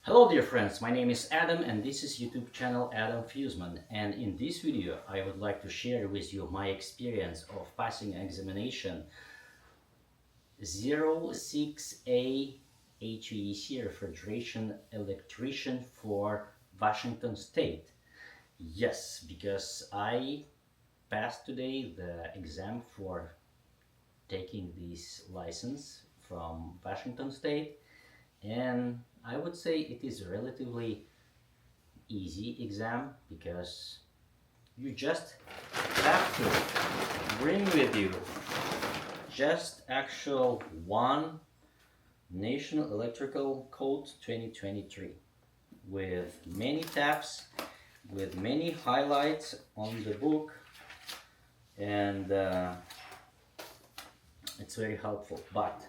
Hello dear friends, my name is Adam and this is YouTube channel Adam Fusman, and in this video I would like to share with you my experience of passing examination 06A HVAC refrigeration electrician for Washington State. Yes, because I passed today the exam for taking this license from Washington State, and I would say it is a relatively easy exam because you just have to bring with you just actual one National Electrical Code 2023 with many tabs, with many highlights on the book, and it's very helpful. But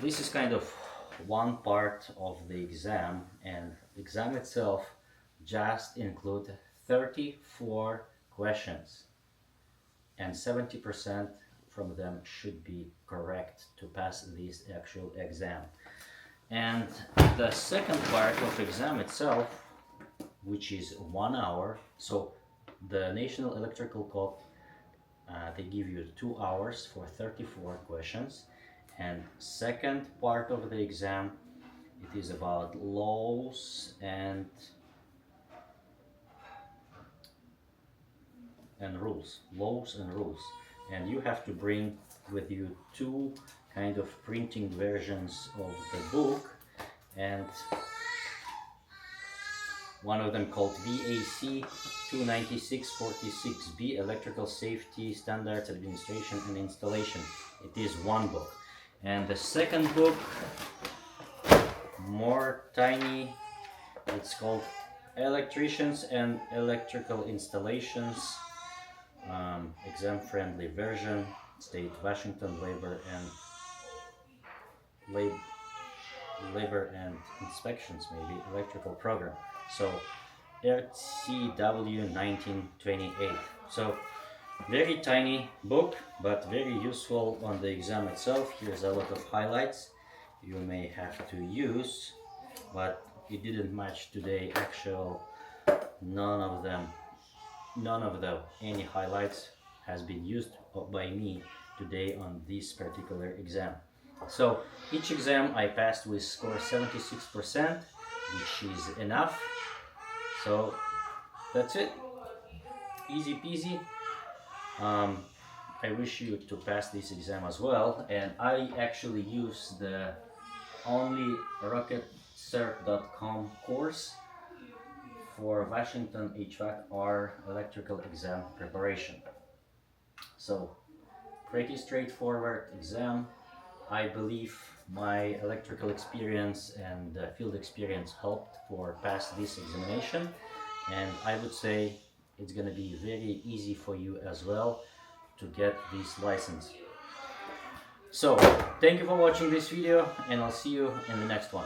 this is kind of one part of the exam, and the exam itself just include 34 questions, and 70% from them should be correct to pass this actual exam. And the second part of the exam itself, which is 1 hour, so the National Electrical Code, they give you 2 hours for 34 questions. And second part of the exam, it is about laws and rules, and you have to bring with you two kind of printing versions of the book, and one of them called VAC 29646B, Electrical Safety Standards Administration and Installation. It is one book. And the second book, more tiny, it's called Electricians and Electrical Installations, exam-friendly version, State Washington Labor and Inspections, maybe Electrical Program. So RCW 1928. So very tiny book, but very useful on the exam itself. Here's a lot of highlights you may have to use, but it didn't match today. None of any highlights has been used by me today on this particular exam. So each exam I passed with score 76%, which is enough. So that's it, easy peasy. I wish you to pass this exam as well, and I actually use the only rocketcert.com course for Washington HVAC electrical exam preparation. So pretty straightforward exam. I believe my electrical experience and field experience helped for pass this examination, and I would say it's going to be very easy for you as well to get this license. So thank you for watching this video, and I'll see you in the next one.